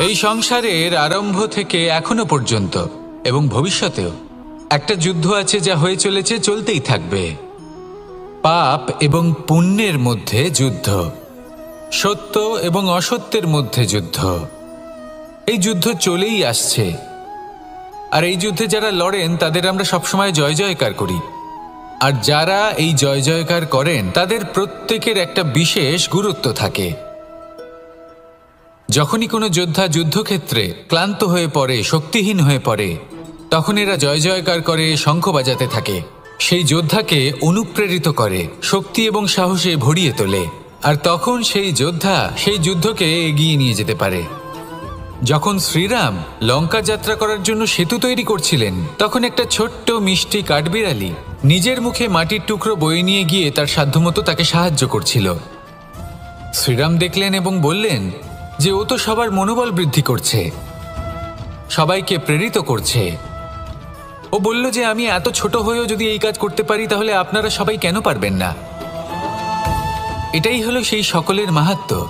এই সংসারের আরম্ভ থেকে এখনো পর্যন্ত এবং ভবিষ্যতেও একটা যুদ্ধ আছে, যা হয়ে চলেছে, চলতেই থাকবে। পাপ এবং পুণ্যের মধ্যে যুদ্ধ, সত্য এবং অসত্যের মধ্যে যুদ্ধ। এই যুদ্ধ চলেই আসছে, আর এই যুদ্ধে যারা লড়েন তাদের আমরা সবসময় জয় জয়কার করি। আর যারা এই জয় জয়কার করেন তাদের প্রত্যেকের একটা বিশেষ গুরুত্ব থাকে। যখনই কোনো যোদ্ধা যুদ্ধক্ষেত্রে ক্লান্ত হয়ে পড়ে, শক্তিহীন হয়ে পড়ে, তখন এরা জয় জয়কার করে, শঙ্খ বাজাতে থাকে। সেই যোদ্ধাকে অনুপ্রেরিত করে, শক্তি এবং সাহসে ভরিয়ে তোলে, আর তখন সেই যোদ্ধা সেই যুদ্ধকে এগিয়ে নিয়ে যেতে পারে। যখন শ্রীরাম লঙ্কা যাত্রা করার জন্য সেতু তৈরি করছিলেন, তখন একটা ছোট্ট মিষ্টি কাঠবিড়ালি নিজের মুখে মাটির টুকরো বয়ে নিয়ে গিয়ে তার সাধ্যমতো তাকে সাহায্য করছিল। শ্রীরাম দেখলেন এবং বললেন যে ও তো সবার মনোবল বৃদ্ধি করছে, সবাইকে প্রেরিত করছে। ও বলল যে আমি এত ছোট হয়েও যদি এই কাজ করতে পারি, তাহলে আপনারা সবাই কেন পারবেন না? এটাই হলো সেই সকলের মাহাত্ম্য,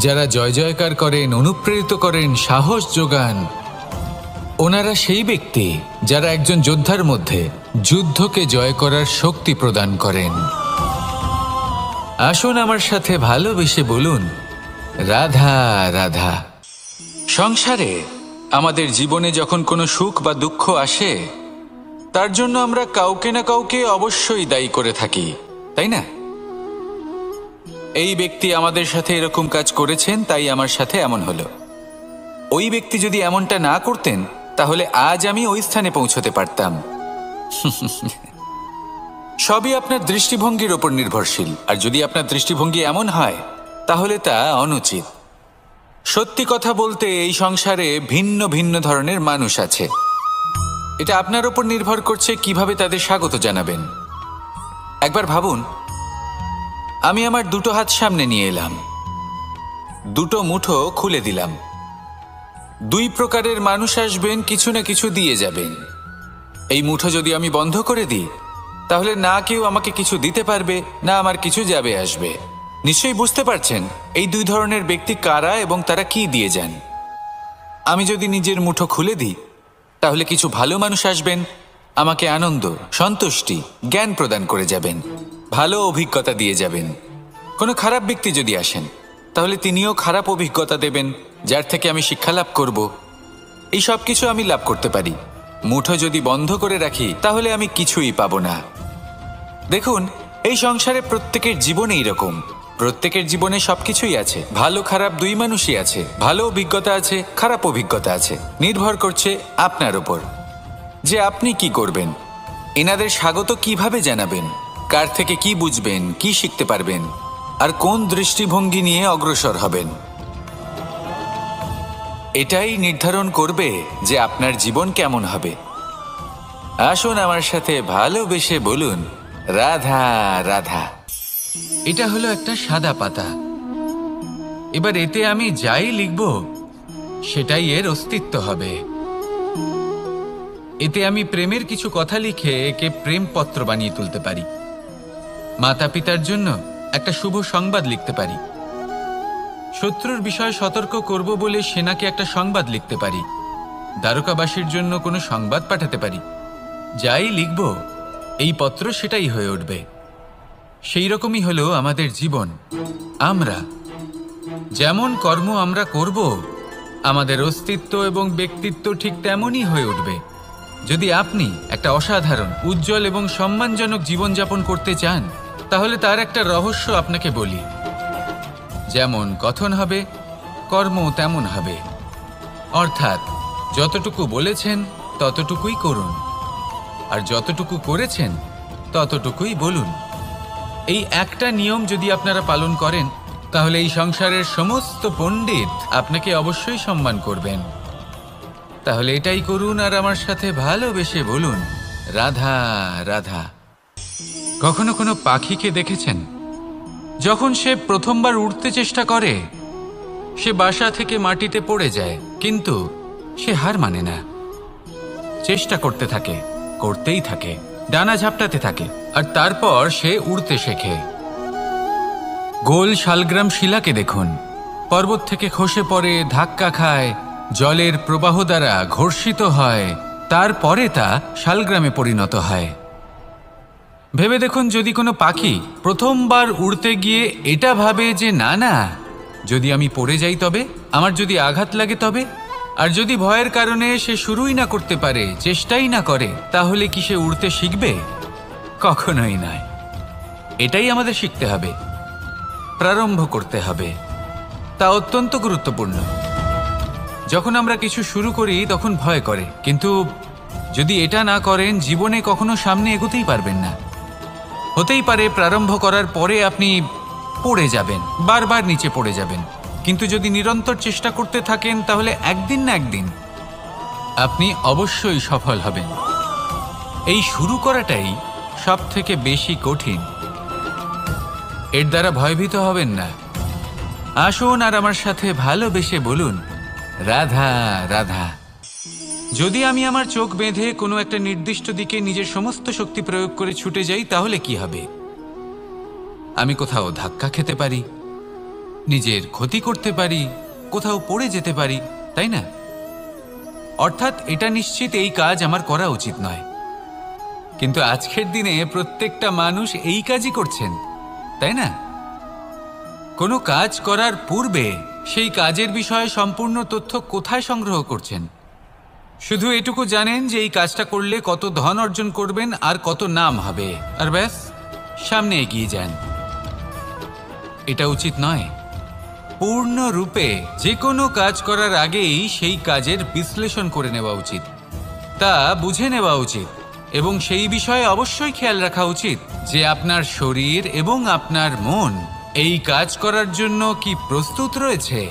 যারা জয় জয়কার করেন, অনুপ্রেরিত করেন, সাহস যোগান। ওনারা সেই ব্যক্তি যারা একজন যোদ্ধার মধ্যে যুদ্ধকে জয় করার শক্তি প্রদান করেন। আসুন আমার সাথে ভালোবেসে বলুন, রাধা রাধা। সংসারে আমাদের জীবনে যখন কোনো সুখ বা দুঃখ আসে, তার জন্য আমরা কাউকে না কাউকে অবশ্যই দায়ী করে থাকি, তাই না? এই ব্যক্তি আমাদের সাথে এরকম কাজ করেছেন, তাই আমার সাথে এমন হলো। ওই ব্যক্তি যদি এমনটা না করতেন, তাহলে আজ আমি ওই স্থানে পৌঁছতে পারতাম। সবই আপনার দৃষ্টিভঙ্গির ওপর নির্ভরশীল, আর যদি আপনার দৃষ্টিভঙ্গি এমন হয়, তাহলে তা অনুচিত। সত্যি কথা বলতে, এই সংসারে ভিন্ন ভিন্ন ধরনের মানুষ আছে। এটা আপনার ওপর নির্ভর করছে কিভাবে তাদের স্বাগত জানাবেন। একবার ভাবুন, আমি আমার দুটো হাত সামনে নিয়ে এলাম, দুটো মুঠো খুলে দিলাম। দুই প্রকারের মানুষ আসবেন, কিছু না কিছু দিয়ে যাবেন। এই মুঠো যদি আমি বন্ধ করে দিই, তাহলে না কেউ আমাকে কিছু দিতে পারবে, না আমার কিছু যাবে আসবে। নিশ্চয়ই বুঝতে পারছেন এই দুই ধরনের ব্যক্তি কারা এবং তারা কি দিয়ে যান। আমি যদি নিজের মুঠো খুলে দিই, তাহলে কিছু ভালো মানুষ আসবেন, আমাকে আনন্দ, সন্তুষ্টি, জ্ঞান প্রদান করে যাবেন, ভালো অভিজ্ঞতা দিয়ে যাবেন। কোনো খারাপ ব্যক্তি যদি আসেন, তাহলে তিনিও খারাপ অভিজ্ঞতা দেবেন, যার থেকে আমি শিক্ষা লাভ করব। এই সব কিছু আমি লাভ করতে পারি। মুঠো যদি বন্ধ করে রাখি, তাহলে আমি কিছুই পাবো না। দেখুন, এই সংসারে প্রত্যেকের জীবনে এইরকম। প্রত্যেকের জীবনে সবকিছুই আছে, ভালো খারাপ দুই মানুষই আছে। ভালো অভিজ্ঞতা আছে, খারাপ অভিজ্ঞতা আছে। নির্ভর করছে আপনার ওপর যে আপনি কি করবেন, এনাদের স্বাগত কিভাবে জানাবেন, কার থেকে কি বুঝবেন, কি শিখতে পারবেন, আর কোন দৃষ্টিভঙ্গি নিয়ে অগ্রসর হবেন। এটাই নির্ধারণ করবে যে আপনার জীবন কেমন হবে। আসুন আমার সাথে ভালোবেসে বলুন, রাধা রাধা। এটা হলো একটা সাদা পাতা। এবার এতে আমি যাই লিখব, সেটাই এর অস্তিত্ব হবে। এতে আমি প্রেমের কিছু কথা লিখে একে প্রেমপত্র বানিয়ে তুলতে পারি। মাতা পিতার জন্য একটা শুভ সংবাদ লিখতে পারি। শত্রুর বিষয়ে সতর্ক করব বলে সেনাকে একটা সংবাদ লিখতে পারি। দ্বারকাবাসীর জন্য কোনো সংবাদ পাঠাতে পারি। যাই লিখব, এই পত্র সেটাই হয়ে উঠবে। সেই রকমই হলো আমাদের জীবন। আমরা যেমন কর্ম আমরা করব, আমাদের অস্তিত্ব এবং ব্যক্তিত্ব ঠিক তেমনই হয়ে উঠবে। যদি আপনি একটা অসাধারণ, উজ্জ্বল এবং সম্মানজনক জীবনযাপন করতে চান, তাহলে তার একটা রহস্য আপনাকে বলি। যেমন কথন হবে, কর্ম তেমন হবে। অর্থাৎ যতটুকু বলেছেন ততটুকুই করুন, আর যতটুকু করেছেন ততটুকুই বলুন। এই একটা নিয়ম যদি আপনারা পালন করেন, তাহলে এই সংসারের সমস্ত পণ্ডিত আপনাকে অবশ্যই সম্মান করবেন। তাহলে এটাই করুন, আর আমার সাথে ভালোবেসে বলুন, রাধা রাধা। কখনো কোনো পাখিকে দেখেছেন? যখন সে প্রথমবার উড়তে চেষ্টা করে, সে বাসা থেকে মাটিতে পড়ে যায়, কিন্তু সে হার মানে না। চেষ্টা করতে থাকে, করতেই থাকে, ডানা ঝাপটাতে থাকে, আর তারপর সে উড়তে শেখে। গোল শালগ্রাম শিলাকে দেখুন, পর্বত থেকে খসে পড়ে, ধাক্কা খায়, জলের প্রবাহ দ্বারা ঘর্ষিত হয়, তারপরে তা শালগ্রামে পরিণত হয়। ভেবে দেখুন, যদি কোনো পাখি প্রথমবার উড়তে গিয়ে এটা ভাবে যে না না, যদি আমি পড়ে যাই তবে, আমার যদি আঘাত লাগে তবে, আর যদি ভয়ের কারণে সে শুরুই না করতে পারে, চেষ্টাই না করে, তাহলে কি সে উড়তে শিখবে? কখনোই নয়। এটাই আমাদের শিখতে হবে, প্রারম্ভ করতে হবে। তা অত্যন্ত গুরুত্বপূর্ণ। যখন আমরা কিছু শুরু করি তখন ভয় করে, কিন্তু যদি এটা না করেন জীবনে কখনো সামনে এগোতেই পারবেন না। হতেই পারে প্রারম্ভ করার পরে আপনি পড়ে যাবেন, বারবার নিচে পড়ে যাবেন, কিন্তু যদি নিরন্তর চেষ্টা করতে থাকেন তাহলে একদিন না একদিন আপনি অবশ্যই সফল হবেন। এই শুরু করাটাই সব থেকে বেশি কঠিন। এর দ্বারা ভয়ভীত হবেন না। আসুন আর আমার সাথে ভালোবেসে বলুন, রাধা রাধা। যদি আমি আমার চোখ বেঁধে কোনো একটা নির্দিষ্ট দিকে নিজের সমস্ত শক্তি প্রয়োগ করে ছুটে যাই, তাহলে কি হবে? আমি কোথাও ধাক্কা খেতে পারি, নিজের ক্ষতি করতে পারি, কোথাও পড়ে যেতে পারি, তাই না? অর্থাৎ এটা নিশ্চিত এই কাজ আমার করা উচিত নয়। কিন্তু আজকের দিনে প্রত্যেকটা মানুষ এই কাজই করছেন, তাই না? কোনো কাজ করার পূর্বে সেই কাজের বিষয়ে সম্পূর্ণ তথ্য কোথায় সংগ্রহ করছেন? শুধু এটুকু জানেন যে এই কাজটা করলে কত ধন অর্জন করবেন আর কত নাম হবে, আর ব্যাস সামনে এগিয়ে যান। এটা উচিত নয়। পূর্ণরূপে যে কোনো কাজ করার আগেই সেই কাজের বিশ্লেষণ করে নেওয়া উচিত, তা বুঝে নেওয়া উচিত, এবং সেই বিষয়ে অবশ্যই খেয়াল রাখা উচিত যে আপনার শরীর এবং আপনার মন এই কাজ করার জন্য কি প্রস্তুত রয়েছে।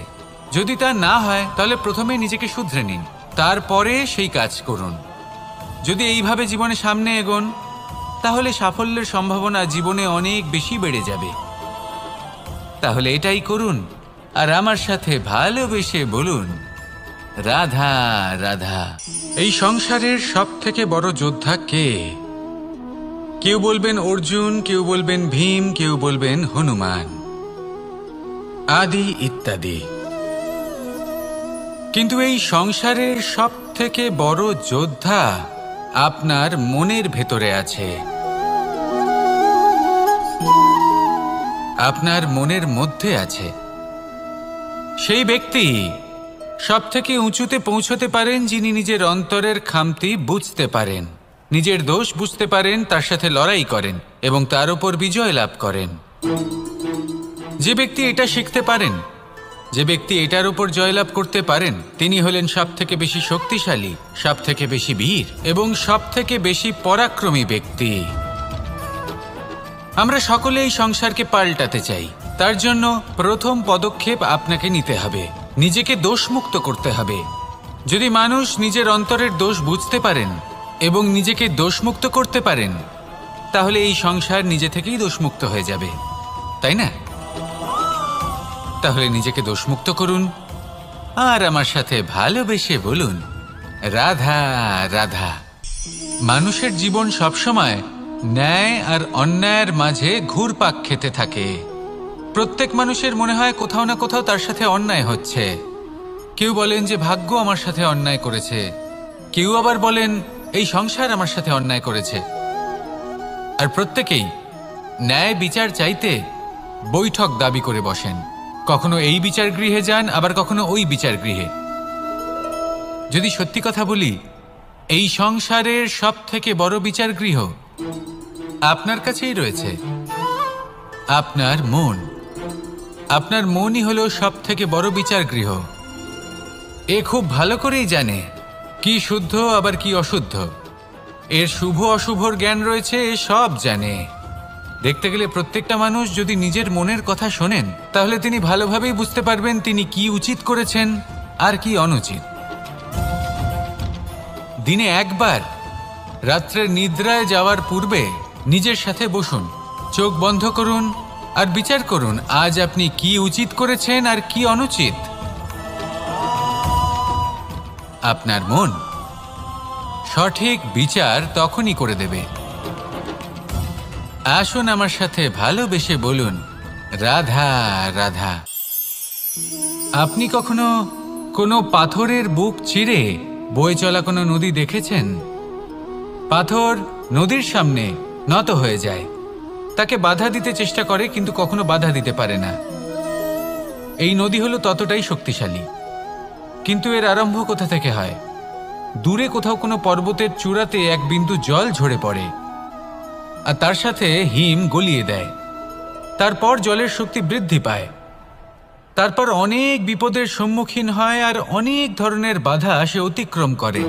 যদি তা না হয় তাহলে প্রথমে নিজেকে শুধরে নিন, তারপরে সেই কাজ করুন। যদি এইভাবে জীবনে সামনে এগোন তাহলে সাফল্যের সম্ভাবনা জীবনে অনেক বেশি বেড়ে যাবে। তাহলে এটাই করুন আর আমার সাথে ভালোবেসে বলুন, রাধা রাধা। এই সংসারের সব থেকে বড় যোদ্ধা কে? কেউ বলবেন অর্জুন, কেউ বলবেন ভীম, কেউ বলবেন হনুমান, আদি ইত্যাদি। কিন্তু এই সংসারের সব থেকে বড় যোদ্ধা আপনার মনের ভেতরে আছে, আপনার মনের মধ্যে আছে। সেই ব্যক্তি সব থেকে উঁচুতে পৌঁছতে পারেন যিনি নিজের অন্তরের খামতি বুঝতে পারেন, নিজের দোষ বুঝতে পারেন, তার সাথে লড়াই করেন এবং তার উপর বিজয় লাভ করেন। যে ব্যক্তি এটা শিখতে পারেন, যে ব্যক্তি এটার উপর জয়লাভ করতে পারেন, তিনি হলেন সব থেকে বেশি শক্তিশালী, সব থেকে বেশি বীর এবং সব থেকে বেশি পরাক্রমী ব্যক্তি। আমরা সকলে এই সংসারকে পাল্টাতে চাই। তার জন্য প্রথম পদক্ষেপ আপনাকে নিতে হবে, নিজেকে দোষমুক্ত করতে হবে। যদি মানুষ নিজের অন্তরের দোষ বুঝতে পারেন এবং নিজেকে দোষমুক্ত করতে পারেন, তাহলে এই সংসার নিজে থেকেই দোষমুক্ত হয়ে যাবে, তাই না? তাহলে নিজেকে দোষমুক্ত করুন আর আমার সাথে ভালোবেসে বলুন, রাধা রাধা। মানুষের জীবন সবসময় ন্যায় আর অন্যায়ের মাঝে ঘুরপাক খেতে থাকে। প্রত্যেক মানুষের মনে হয় কোথাও না কোথাও তার সাথে অন্যায় হচ্ছে। কেউ বলেন যে ভাগ্য আমার সাথে অন্যায় করেছে, কেউ আবার বলেন এই সংসার আমার সাথে অন্যায় করেছে। আর প্রত্যেকেই ন্যায় বিচার চাইতে বৈঠক দাবি করে বসেন। কখনো এই বিচার গৃহে যান, আবার কখনো ওই বিচার গৃহে। যদি সত্যি কথা বলি, এই সংসারের সব থেকে বড় বিচার গৃহ আপনার কাছেই রয়েছে, আপনার মন। আপনার মনই হলো সব থেকে বড় বিচার গৃহ। এ খুব ভালো করেই জানে কি শুদ্ধ আবার কি অশুদ্ধ, এর শুভ অশুভর জ্ঞান রয়েছে, এ সব জানে। দেখতে গেলে প্রত্যেকটা মানুষ যদি নিজের মনের কথা শোনেন, তাহলে তিনি ভালোভাবেই বুঝতে পারবেন তিনি কি উচিত করেছেন আর কি অনুচিত। দিনে একবার রাত্রের নিদ্রায় যাওয়ার পূর্বে নিজের সাথে বসুন, চোখ বন্ধ করুন আর বিচার করুন আজ আপনি কি উচিত করেছেন আর কি অনুচিত। আপনার মন সঠিক বিচার তখনই করে দেবে। আসুন আমার সাথে ভালোবেসে বলুন, রাধা রাধা। আপনি কখনো কোনো পাথরের বুক চিরে বয়ে চলা কোনো নদী দেখেছেন? পাথর নদীর সামনে নত হয়ে যায়, তাকে বাধা দিতে চেষ্টা করে কিন্তু কখনো বাধা দিতে পারে না। এই নদী হলো ততটাই শক্তিশালী, কিন্তু এর আরম্ভ কোথা থেকে হয়? দূরে কোথাও কোনো পর্বতের চূড়াতে এক বিন্দু জল ঝরে পড়ে আর তার সাথে হিম গলিয়ে দেয়। তারপর জলের শক্তি বৃদ্ধি পায়, তারপর অনেক বিপদের সম্মুখীন হয় আর অনেক ধরনের বাধা সে অতিক্রম করে।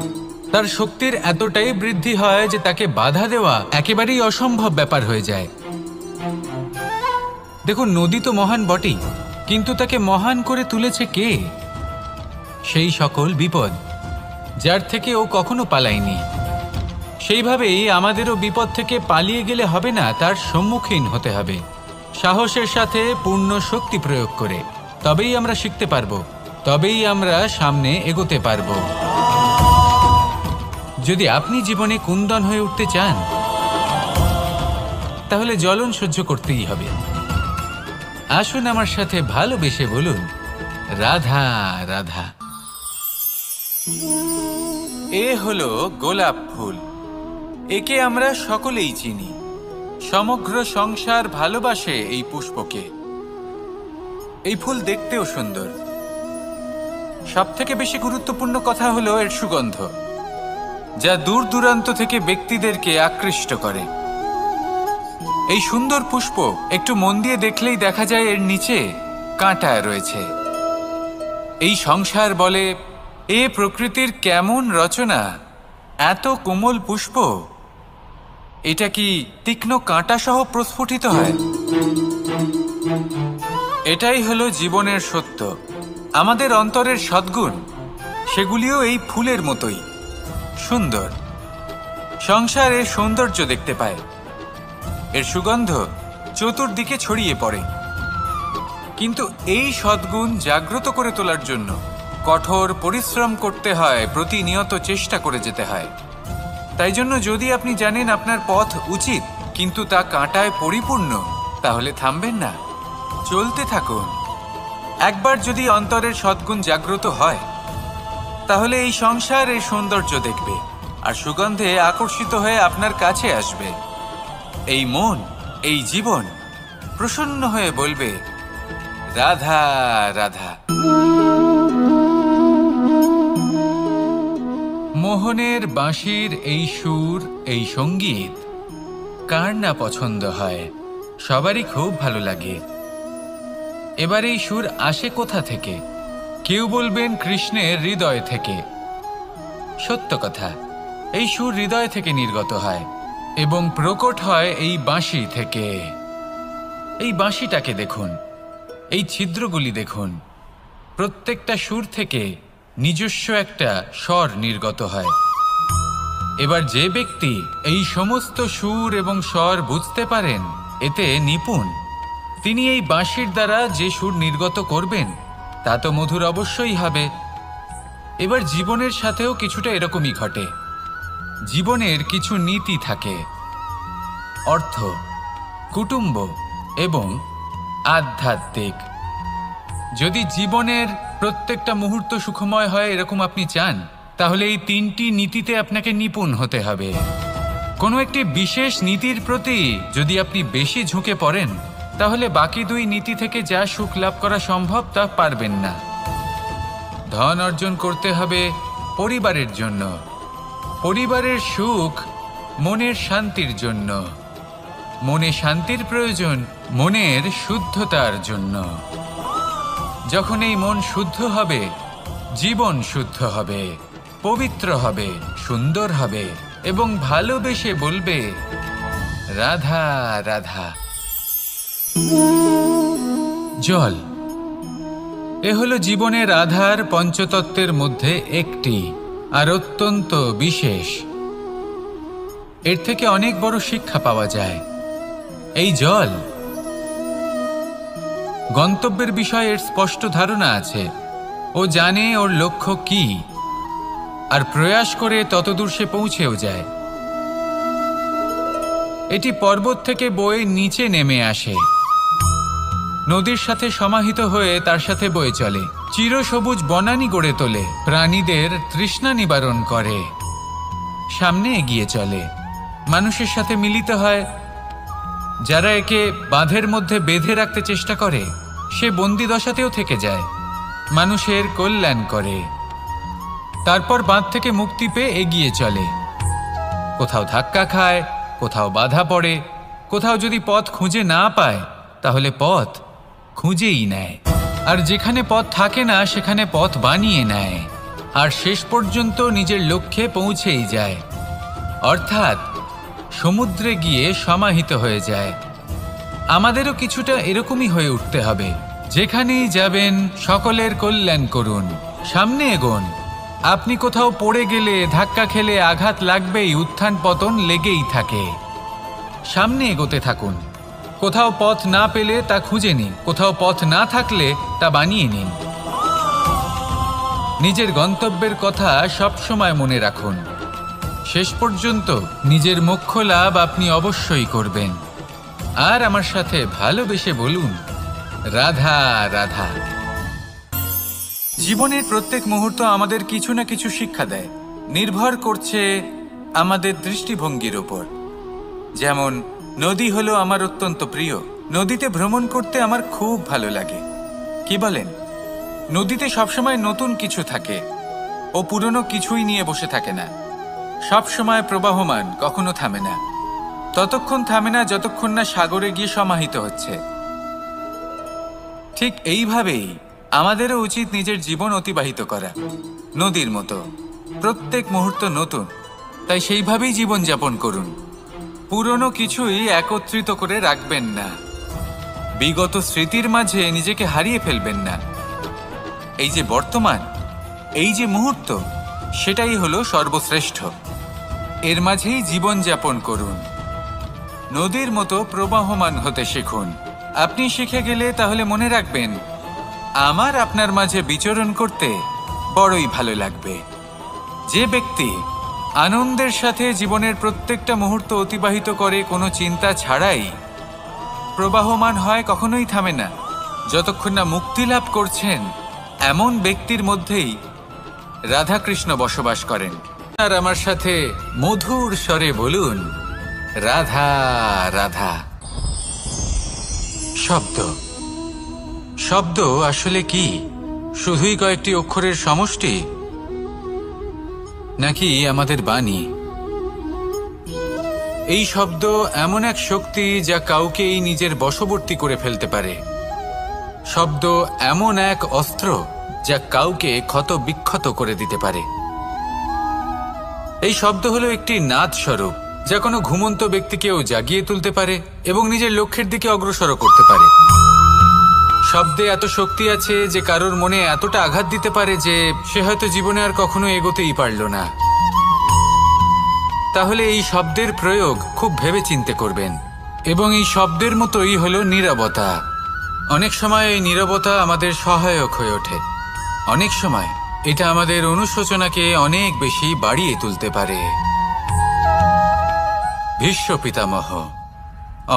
তার শক্তির এতটাই বৃদ্ধি হয় যে তাকে বাধা দেওয়া একেবারেই অসম্ভব ব্যাপার হয়ে যায়। দেখুন, নদী তো মহান বটেই, কিন্তু তাকে মহান করে তুলেছে কে? সেই সকল বিপদ যার থেকে ও কখনো পালায়নি। সেইভাবেই আমাদেরও বিপদ থেকে পালিয়ে গেলে হবে না, তার সম্মুখীন হতে হবে সাহসের সাথে, পূর্ণ শক্তি প্রয়োগ করে। তবেই আমরা শিখতে পারবো, তবেই আমরা সামনে এগোতে পারবো। যদি আপনি জীবনে কুন্দন হয়ে উঠতে চান, তাহলে জ্বলন সহ্য করতেই হবে। আসুন আমার সাথে ভালোবেসে বলুন, রাধা রাধা। এ হলো গোলাপ ফুল। একে আমরা সকলেই চিনি। সমগ্র সংসার ভালোবাসে এই পুষ্পকে। এই ফুল দেখতেও সুন্দর। সবথেকে বেশি গুরুত্বপূর্ণ কথা হলো এর সুগন্ধ, যা দূর দূরান্ত থেকে ব্যক্তিদেরকে আকৃষ্ট করে। এই সুন্দর পুষ্প একটু মন দিয়ে দেখলেই দেখা যায় এর নিচে কাঁটা রয়েছে। এই সংসার বলে, এ প্রকৃতির কেমন রচনা, এত কোমল পুষ্প, এটা কি তীক্ষ্ণ কাঁটা সহ প্রস্ফুটিত হয়? এটাই হলো জীবনের সত্য। আমাদের অন্তরের সদ্গুণ, সেগুলিও এই ফুলের মতোই সুন্দর। সংসার এর সৌন্দর্য দেখতে পায়, এর সুগন্ধ চতুর্দিকে ছড়িয়ে পড়ে। কিন্তু এই সদ্গুণ জাগ্রত করে তোলার জন্য কঠোর পরিশ্রম করতে হয়, প্রতিনিয়ত চেষ্টা করে যেতে হয়। তাই জন্য যদি আপনি জানেন আপনার পথ উচিত কিন্তু তা কাঁটায় পরিপূর্ণ, তাহলে থামবেন না, চলতে থাকুন। একবার যদি অন্তরের সদ্গুণ জাগ্রত হয়, তাহলে এই সংসার এর সৌন্দর্য দেখবে আর সুগন্ধে আকর্ষিত হয়ে আপনার কাছে আসবে। এই মন, এই জীবন প্রসন্ন হয়ে বলবে, রাধা রাধা। মোহনের বাঁশির এই সুর, এই সঙ্গীত কার না পছন্দ হয়? সবারই খুব ভালো লাগে। এবার এই সুর আসে কোথা থেকে? কেউ বলবেন কৃষ্ণের হৃদয় থেকে। সত্য কথা, এই সুর হৃদয় থেকে নির্গত হয় এবং প্রকট হয় এই বাঁশি থেকে। এই বাঁশিটাকে দেখুন, এই ছিদ্রগুলি দেখুন, প্রত্যেকটা সুর থেকে নিজস্ব একটা স্বর নির্গত হয়। এবার যে ব্যক্তি এই সমস্ত সুর এবং স্বর বুঝতে পারেন, এতে নিপুণ, তিনি এই বাঁশির দ্বারা যে সুর নির্গত করবেন তা তো মধুর অবশ্যই হবে। এবার জীবনের সাথেও কিছুটা এরকমই ঘটে। জীবনের কিছু নীতি থাকে, অর্থ, কুটুম্ব এবং আধ্যাত্মিক। যদি জীবনের প্রত্যেকটা মুহূর্ত সুখময় হয় এরকম আপনি চান, তাহলে এই তিনটি নীতিতে আপনাকে নিপুণ হতে হবে। কোনো একটি বিশেষ নীতির প্রতি যদি আপনি বেশি ঝুঁকে পড়েন, তাহলে বাকি দুই নীতি থেকে যা সুখ লাভ করা সম্ভব তা পারবেন না। ধন অর্জন করতে হবে পরিবারের জন্য, পরিবারের সুখ মনের শান্তির জন্য, মনে শান্তির প্রয়োজন মনের শুদ্ধতার জন্য। যখন এই মন শুদ্ধ হবে, জীবন শুদ্ধ হবে, পবিত্র হবে, সুন্দর হবে এবং ভালোবেসে বলবে, রাধা রাধা। জল, এ হলো জীবনের আধার পঞ্চতত্ত্বের মধ্যে একটি, আর অত্যন্ত বিশেষ। এর থেকে অনেক বড় শিক্ষা পাওয়া যায়। এই জল, গন্তব্যের বিষয়ে এর স্পষ্ট ধারণা আছে। ও জানে ওর লক্ষ্য কি, আর প্রয়াস করে ততদূর সে পৌঁছেও যায়। এটি পর্বত থেকে বয়ে নিচে নেমে আসে, নদীর সাথে সমাহিত হয়ে তার সাথে বয়ে চলে, চিরসবুজ বনানী গড়ে তোলে, প্রাণীদের তৃষ্ণা নিবারণ করে, সামনে এগিয়ে চলে, মানুষের সাথে মিলিত হয়। যারা একে বাঁধের মধ্যে বেঁধে রাখতে চেষ্টা করে সে বন্দি দশাতেও থেকে যায়, মানুষের কল্যাণ করে। তারপর বাঁধ থেকে মুক্তি পেয়ে এগিয়ে চলে, কোথাও ধাক্কা খায়, কোথাও বাধা পড়ে, কোথাও যদি পথ খুঁজে না পায় তাহলে পথ খুঁজেই নেয়, আর যেখানে পথ থাকে না সেখানে পথ বানিয়ে নেয়, আর শেষ পর্যন্ত নিজের লক্ষ্যে পৌঁছেই যায়, অর্থাৎ সমুদ্রে গিয়ে সমাহিত হয়ে যায়। আমাদেরও কিছুটা এরকমই হয়ে উঠতে হবে। যেখানেই যাবেন সকলের কল্যাণ করুন, সামনে এগোন। আপনি কোথাও পড়ে গেলে, ধাক্কা খেলে আঘাত লাগবেই, উত্থান পতন লেগেই থাকে। সামনে এগোতে থাকুন। কোথাও পথ না পেলে তা খুঁজে নিন, কোথাও পথ না থাকলে তা বানিয়ে নিন। নিজের গন্তব্যের কথা সবসময় মনে রাখুন। শেষ পর্যন্ত নিজের মোক্ষ লাভ আপনি অবশ্যই করবেন। আর আমার সাথে ভালোবেসে বলুন, রাধা রাধা। জীবনের প্রত্যেক মুহূর্ত আমাদের কিছু না কিছু শিক্ষা দেয়, নির্ভর করছে আমাদের দৃষ্টিভঙ্গির ওপর। যেমন নদী হলো আমার অত্যন্ত প্রিয়, নদীতে ভ্রমণ করতে আমার খুব ভালো লাগে। কি বলেন? নদীতে সবসময় নতুন কিছু থাকে, ও পুরনো কিছুই নিয়ে বসে থাকে না, সবসময় প্রবাহমান, কখনো থামে না। ততক্ষণ থামে না যতক্ষণ না সাগরে গিয়ে সমাহিত হচ্ছে। ঠিক এইভাবেই আমাদেরও উচিত নিজের জীবন অতিবাহিত করা, নদীর মতো। প্রত্যেক মুহূর্ত নতুন, তাই সেইভাবেই জীবন যাপন করুন। পুরনো কিছুই একত্রিত করে রাখবেন না, বিগত স্মৃতির মাঝে নিজেকে হারিয়ে ফেলবেন না। এই যে বর্তমান, এই যে মুহূর্ত, সেটাই হলো সর্বশ্রেষ্ঠ। এর মাঝেই জীবন যাপন করুন, নদীর মতো প্রবাহমান হতে শিখুন। আপনি শিখে গেলে তাহলে মনে রাখবেন, আমার আপনার মাঝে বিচরণ করতে বড়ই ভালো লাগবে। যে ব্যক্তি আনন্দের সাথে জীবনের প্রত্যেকটা মুহূর্ত অতিবাহিত করে কোনো চিন্তা ছাড়াই, প্রবাহমান হয়, কখনোই থামে না, যতক্ষণ না মুক্তি লাভ করছেন, এমন ব্যক্তির মধ্যেই রাধাকৃষ্ণ বসবাস করেন। আর আমার সাথে মধুর স্বরে বলুন, রাধা রাধা। শব্দ, শব্দ আসলে কি? শুধুই কয়েকটি অক্ষরের সমষ্টি, নাকি আমাদের বাণী? এই শব্দ এমন এক শক্তি যা কাউকেই নিজের বশবর্তী করে ফেলতে পারে। শব্দ এমন এক অস্ত্র যা কাউকে ক্ষত বিক্ষত করে দিতে পারে। এই শব্দ হলো একটি নাদ স্বরূপ যা কোনো ঘুমন্ত ব্যক্তিকেও জাগিয়ে তুলতে পারে এবং নিজের লক্ষ্যের দিকে অগ্রসর করতে পারে। শব্দে এত শক্তি আছে যে কারোর মনে এতটা আঘাত দিতে পারে যে সে হয়তো জীবনে আর কখনো এগোতেই পারল না। তাহলে এই শব্দের প্রয়োগ খুব ভেবে চিন্তে করবেন। এবং এই শব্দের মতোই হলো নীরবতা। অনেক সময় এই নীরবতা আমাদের সহায়ক হয়ে ওঠে, অনেক সময় এটা আমাদের অনুশোচনাকে অনেক বেশি বাড়িয়ে তুলতে পারে। ভীষ্ম পিতামহ,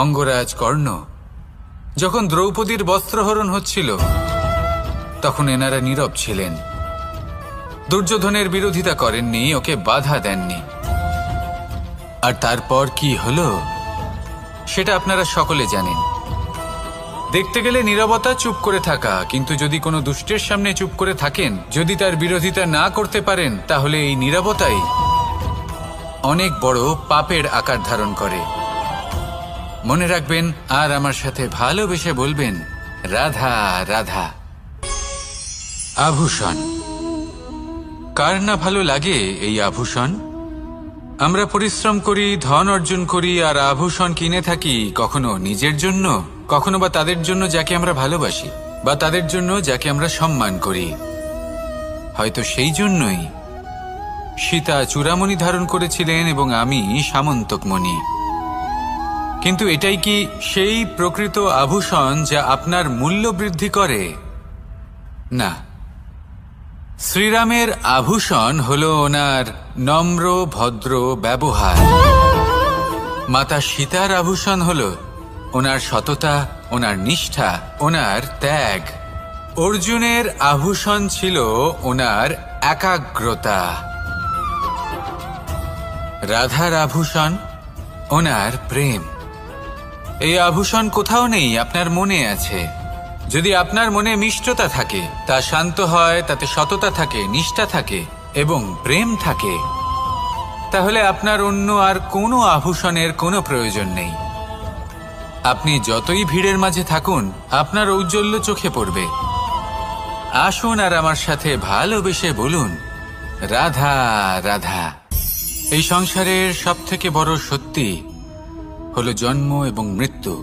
অঙ্গরাজ কর্ণ যখন দ্রৌপদীর বস্ত্রহরণ হচ্ছিল তখন এনারা নীরব ছিলেন, দুর্যোধনের বিরোধিতা করেননি, ওকে বাধা দেননি। আর তারপর কি হলো সেটা আপনারা সকলে জানেন। দেখতে গেলে নীরবতা চুপ করে থাকা, কিন্তু যদি কোনো দুষ্টের সামনে চুপ করে থাকেন, যদি তার বিরোধিতা না করতে পারেন, তাহলে এই নীরবতাই অনেক বড় পাপের আকার ধারণ করে। মনে রাখবেন আর আমার সাথে ভালোবেসে বলবেন, রাধা রাধা। আভূষণ, কার না ভালো লাগে এই আভূষণ? আমরা পরিশ্রম করি, ধন অর্জন করি আর আভূষণ কিনে থাকি, কখনো নিজের জন্য, কখনো বা তাদের জন্য যাকে আমরা ভালোবাসি, বা তাদের জন্য যাকে আমরা সম্মান করি। হয়তো সেই জন্যই সীতা চূড়ামণি ধারণ করেছিলেন এবং আমি সামন্তকমণি। কিন্তু এটাই কি সেই প্রকৃত আভূষণ যা আপনার মূল্য বৃদ্ধি করে? না। শ্রীরামের আভূষণ হলো ওনার নম্র ভদ্র ব্যবহার। মাতা সীতার আভূষণ হলো ওনার সততা, ওনার নিষ্ঠা, ওনার ত্যাগ, অর্জুনের আভূষণ ছিল ওনার একাগ্রতা, রাধার আভূষণ ওনার প্রেম। এই আভূষণ কোথাও নেই, আপনার মনে আছে। যদি আপনার মনে মিষ্টতা থাকে, তা শান্ত হয়, তাতে সততা থাকে, নিষ্ঠা থাকে এবং প্রেম থাকে, তাহলে আপনার অন্য আর কোনো আভূষণের কোনো প্রয়োজন নেই। আপনি যতই ভিড়ের মাঝে থাকুন, আপনার ঔজ্জ্বল্য চোখে পড়বে। আসুন আর আমার সাথে ভালোবেসে বলুন, রাধা রাধা। এই সংসারের সবথেকে বড় সত্যি হলো জন্ম এবং মৃত্যু,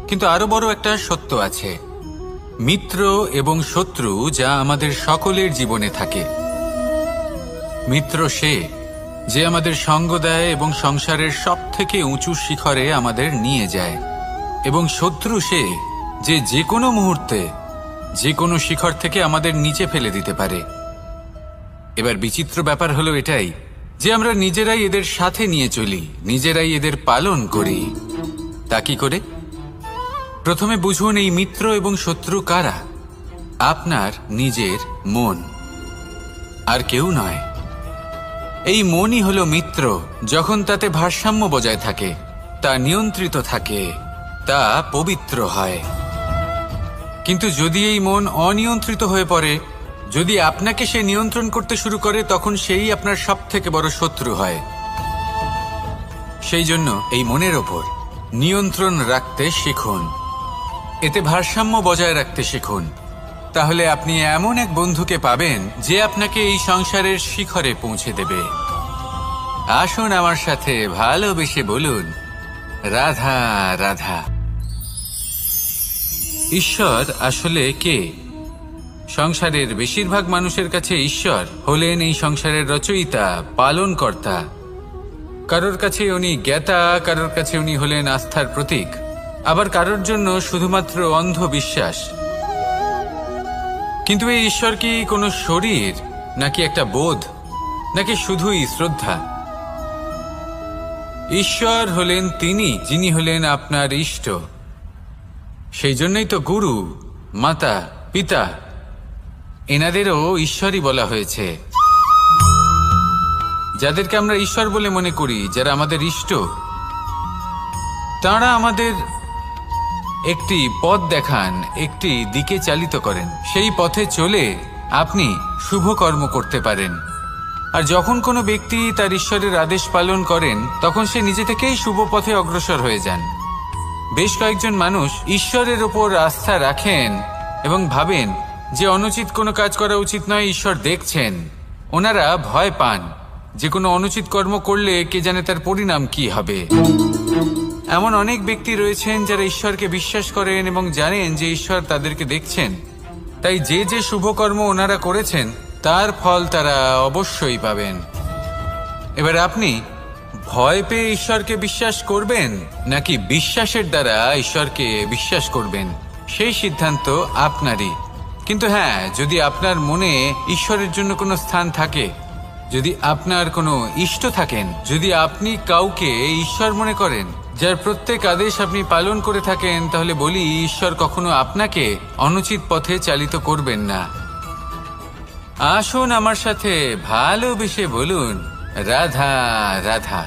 কিন্তু আরো বড় একটা সত্য আছে, মিত্র এবং শত্রু, যা আমাদের সকলের জীবনে থাকে। মিত্র সে যে আমাদের সঙ্গ দেয় এবং সংসারের সবথেকে উঁচু শিখরে আমাদের নিয়ে যায়, এবং শত্রু সে যে যে কোনো মুহূর্তে যে কোনো শিখর থেকে আমাদের নিচে ফেলে দিতে পারে। এবার বিচিত্র ব্যাপার হলো এটাই যে আমরা নিজেরাই এদের সাথে নিয়ে চলি, নিজেরাই এদের পালন করি। তা কি করে? প্রথমে বুঝুন এই মিত্র এবং শত্রু কারা। আপনার নিজের মন, আর কেউ নয়। এই মনই হলো মিত্র যখন তাতে ভারসাম্য বজায় থাকে, তা নিয়ন্ত্রিত থাকে, তা পবিত্র হয়। কিন্তু যদি এই মন অনিয়ন্ত্রিত হয়ে পড়ে, যদি আপনাকে সে নিয়ন্ত্রণ করতে শুরু করে, তখন সেই আপনার সবথেকে বড় শত্রু হয়। সেই জন্য এই মনের ওপর নিয়ন্ত্রণ রাখতে শিখুন, এতে ভারসাম্য বজায় রাখতে শিখুন। তাহলে আপনি এমন এক বন্ধুকে পাবেন যে আপনাকে এই সংসারের শিখরে পৌঁছে দেবে। আসুন আমার সাথে ভালোবেসে বলুন, রাধা রাধা। ঈশ্বর আসলে কে? সংসারের বেশিরভাগ মানুষের কাছে ঈশ্বর হলেন এই সংসারের রচয়িতা, পালনকর্তা। কারোর কাছে উনি জ্ঞাতা, কারোর কাছে উনি হলেন আস্থার প্রতীক, আবার কারোর জন্য শুধুমাত্র অন্ধ বিশ্বাস। কিন্তু এই ঈশ্বর কি কোনো শরীর, নাকি একটা বোধ, নাকি শুধুই শ্রদ্ধা? ঈশ্বর হলেন তিনি যিনি হলেন আপনার ইষ্ট। সেই জন্যই তো গুরু, মাতা, পিতা এনাদেরও ঈশ্বরই বলা হয়েছে। যাদেরকে আমরা ঈশ্বর বলে মনে করি, যারা আমাদের ইষ্ট, তাঁরা আমাদের একটি পথ দেখান, একটি দিকে চালিত করেন। সেই পথে চলে আপনি শুভ কর্ম করতে পারেন। আর যখন কোনো ব্যক্তি তার ঈশ্বরের আদেশ পালন করেন, তখন সে নিজে থেকেই শুভ পথে অগ্রসর হয়ে যান। বেশ কয়েকজন মানুষ ঈশ্বরের ওপর আস্থা রাখেন এবং ভাবেন যে অনুচিত কোনো কাজ করা উচিত নয়, ঈশ্বর দেখছেন। ওনারা ভয় পান যে কোনো অনুচিত কর্ম করলে কে জানে তার পরিণাম কি হবে। এমন অনেক ব্যক্তি রয়েছেন যারা ঈশ্বরকে বিশ্বাস করেন এবং জানেন যে ঈশ্বর তাদেরকে দেখছেন, তাই যে যে শুভ কর্ম ওনারা করেছেন তার ফল তারা অবশ্যই পাবেন। এবার আপনি ভয় পেয়ে ঈশ্বরকে বিশ্বাস করবেন, নাকি বিশ্বাসের দ্বারা ঈশ্বরকে বিশ্বাস করবেন, সেই সিদ্ধান্ত আপনারই। কিন্তু হ্যাঁ, যদি আপনার মনে ঈশ্বরের জন্য কোনো স্থান থাকে, যদি আপনার কোনো ইষ্ট থাকেন, যদি আপনি কাউকে ঈশ্বর মনে করেন, যার প্রত্যেক আদেশ আপনি পালন করে থাকেন, তাহলে বলি, ঈশ্বর কখনো আপনাকে অনুচিত পথে চালিত করবেন না। আসুন আমার সাথে ভালোবেসে বলুন, রাধা রাধা।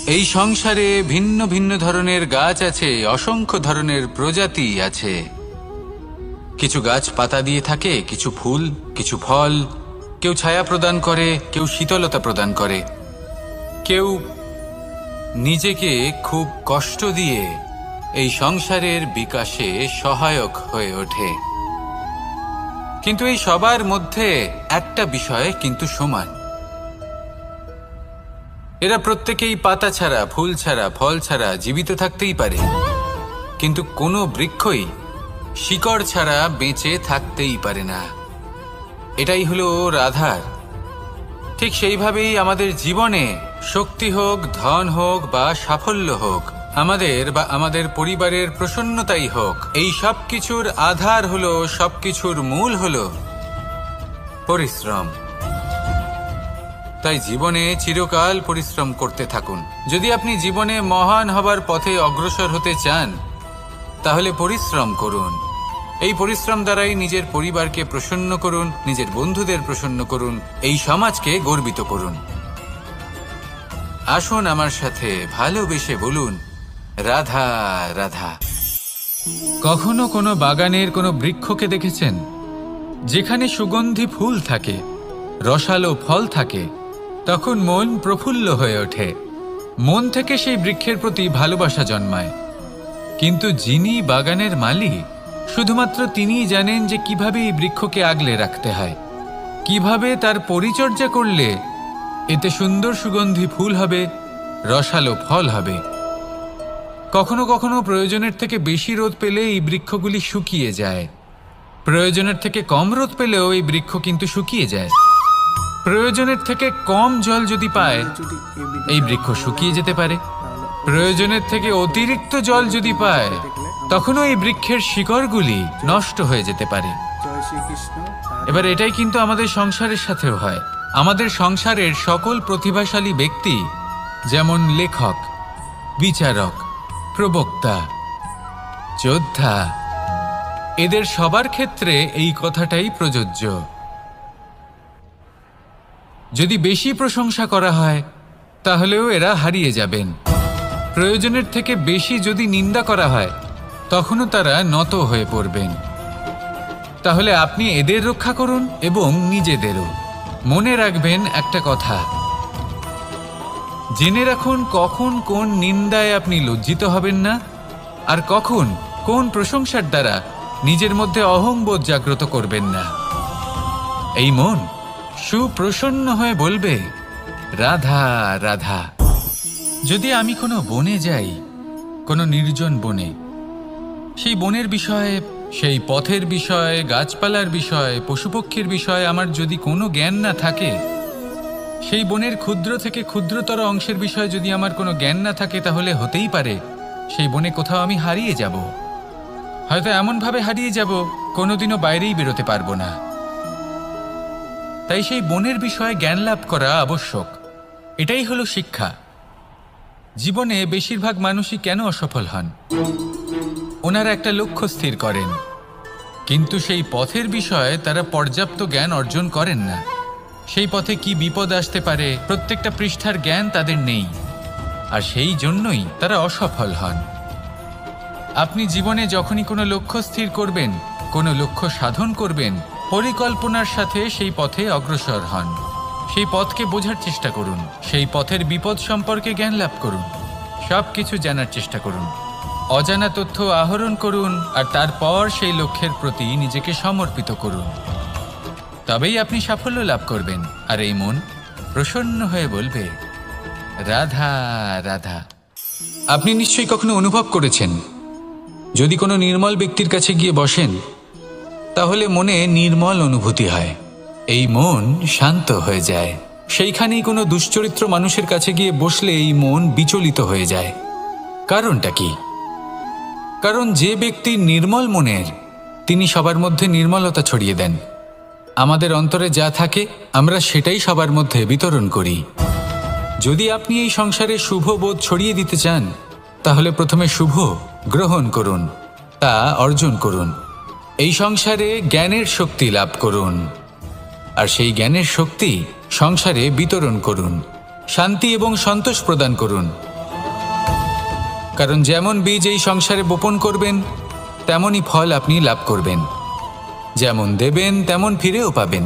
এই সংসারে ভিন্ন ভিন্ন ধরনের গাছ আছে, অসংখ্য ধরনের প্রজাতি আছে। কিছু গাছ পাতা দিয়ে থাকে, কিছু ফুল, কিছু ফল। কেউ ছায়া প্রদান করে, কেউ শীতলতা প্রদান করে, কেউ নিজেকে খুব কষ্ট দিয়ে এই সংসারের বিকাশে সহায়ক হয়ে ওঠে। কিন্তু এই সবার মধ্যে একটা বিষয় কিন্তু সমান, এরা প্রত্যেকেই পাতা ছাড়া, ফুল ছাড়া, ফল ছাড়া জীবিত থাকতেই পারে, কিন্তু কোনো বৃক্ষই শিকড় ছাড়া বেঁচে থাকতেই পারে না। এটাই হলো রাধার। ঠিক সেইভাবেই আমাদের জীবনে শক্তি হোক, ধন হোক বা সাফল্য হোক, আমাদের বা আমাদের পরিবারের প্রসন্নতাই হোক, এই সব কিছুর আধার হলো, সবকিছুর মূল হলো পরিশ্রম। তাই জীবনে চিরকাল পরিশ্রম করতে থাকুন। যদি আপনি জীবনে মহান হবার পথে অগ্রসর হতে চান, তাহলে পরিশ্রম করুন। এই পরিশ্রম দ্বারাই নিজের পরিবারকে প্রসন্ন করুন, নিজের বন্ধুদের প্রসন্ন করুন, এই সমাজকে গর্বিত করুন। আসুন আমার সাথে ভালোবেসে বলুন, রাধা রাধা। কখনো কোনো বাগানের কোনো বৃক্ষকে দেখেছেন যেখানে সুগন্ধি ফুল থাকে, রসালো ফল থাকে? তখন মন প্রফুল্ল হয়ে ওঠে, মন থেকে সেই বৃক্ষের প্রতি ভালোবাসা জন্মায়। কিন্তু যিনি বাগানের মালিক, শুধুমাত্র তিনিই জানেন যে কিভাবে এই বৃক্ষকে আগলে রাখতে হয়, কিভাবে তার পরিচর্যা করলে এতে সুন্দর সুগন্ধি ফুল হবে, রসালো ফল হবে। কখনো কখনো প্রয়োজনের থেকে বেশি রোদ পেলে এই বৃক্ষগুলি শুকিয়ে যায়, প্রয়োজনের থেকে কম রোদ পেলেও এই বৃক্ষ কিন্তু শুকিয়ে যায়। প্রয়োজনের থেকে কম জল যদি পায়, এই বৃক্ষ শুকিয়ে যেতে পারে। প্রয়োজনের থেকে অতিরিক্ত জল যদি পায়, তখনও এই বৃক্ষের শিকড়গুলি নষ্ট হয়ে যেতে পারে। এবার এটাই কিন্তু আমাদের সংসারের সাথেও হয়। আমাদের সংসারের সকল প্রতিভাশালী ব্যক্তি, যেমন লেখক, বিচারক, প্রবক্তা, যোদ্ধা, এদের সবার ক্ষেত্রে এই কথাটাই প্রযোজ্য। যদি বেশি প্রশংসা করা হয়, তাহলেও এরা হারিয়ে যাবেন। প্রয়োজনের থেকে বেশি যদি নিন্দা করা হয়, তখনও তারা নত হয়ে পড়বেন। তাহলে আপনি এদের রক্ষা করুন এবং নিজেদেরও। মনে রাখবেন একটা কথা, জেনে রাখুন কখন কোন নিন্দায় আপনি লজ্জিত হবেন না, আর কখন কোন প্রশংসার দ্বারা নিজের মধ্যে অহংবোধ জাগ্রত করবেন না। এই মন সুপ্রসন্ন হয়ে বলবে, রাধা রাধা। যদি আমি কোনো বনে যাই, কোনো নির্জন বনে, সেই বনের বিষয়ে, সেই পথের বিষয়ে, গাছপালার বিষয়ে, পশুপক্ষীর বিষয়ে আমার যদি কোনো জ্ঞান না থাকে, সেই বনের ক্ষুদ্র থেকে ক্ষুদ্রতর অংশের বিষয়ে যদি আমার কোনো জ্ঞান না থাকে, তাহলে হতেই পারে সেই বনে কোথাও আমি হারিয়ে যাব। হয়তো এমনভাবে হারিয়ে যাব, কোনোদিনও বাইরেই বেরোতে পারবো না। তাই সেই বনের বিষয়ে জ্ঞান লাভ করা আবশ্যক। এটাই হলো শিক্ষা। জীবনে বেশিরভাগ মানুষই কেন অসফল হন? ওনারা একটা লক্ষ্য স্থির করেন, কিন্তু সেই পথের বিষয়ে তারা পর্যাপ্ত জ্ঞান অর্জন করেন না। সেই পথে কি বিপদ আসতে পারে প্রত্যেকটা পৃষ্ঠার জ্ঞান তাদের নেই, আর সেই জন্যই তারা অসফল হন। আপনি জীবনে যখনই কোনো লক্ষ্য স্থির করবেন, কোনো লক্ষ্য সাধন করবেন, পরিকল্পনার সাথে সেই পথে অগ্রসর হন। সেই পথকে বোঝার চেষ্টা করুন, সেই পথের বিপদ সম্পর্কে জ্ঞান লাভ করুন, সব কিছু জানার চেষ্টা করুন, অজানা তথ্য আহরণ করুন, আর তারপর সেই লক্ষ্যের প্রতি নিজেকে সমর্পিত করুন। তবেই আপনি সাফল্য লাভ করবেন। আর এই মন প্রসন্ন হয়ে বলবে, রাধা রাধা। আপনি নিশ্চয়ই কখনো অনুভব করেছেন, যদি কোনো নির্মল ব্যক্তির কাছে গিয়ে বসেন, তাহলে মনে নির্মল অনুভূতি হয়, এই মন শান্ত হয়ে যায়। সেইখানেই কোনো দুশ্চরিত্র মানুষের কাছে গিয়ে বসলে এই মন বিচলিত হয়ে যায়। কারণটা কি? কারণ যে ব্যক্তি নির্মল মনের, তিনি সবার মধ্যে নির্মলতা ছড়িয়ে দেন। আমাদের অন্তরে যা থাকে আমরা সেটাই সবার মধ্যে বিতরণ করি। যদি আপনি এই সংসারে শুভ বোধ ছড়িয়ে দিতে চান, তাহলে প্রথমে শুভ গ্রহণ করুন, তা অর্জন করুন। এই সংসারে জ্ঞানের শক্তি লাভ করুন, আর সেই জ্ঞানের শক্তি সংসারে বিতরণ করুন। শান্তি এবং সন্তোষ প্রদান করুন। কারণ যেমন বীজ এই সংসারে বপন করবেন, তেমনই ফল আপনি লাভ করবেন। যেমন দেবেন তেমন ফিরেও পাবেন।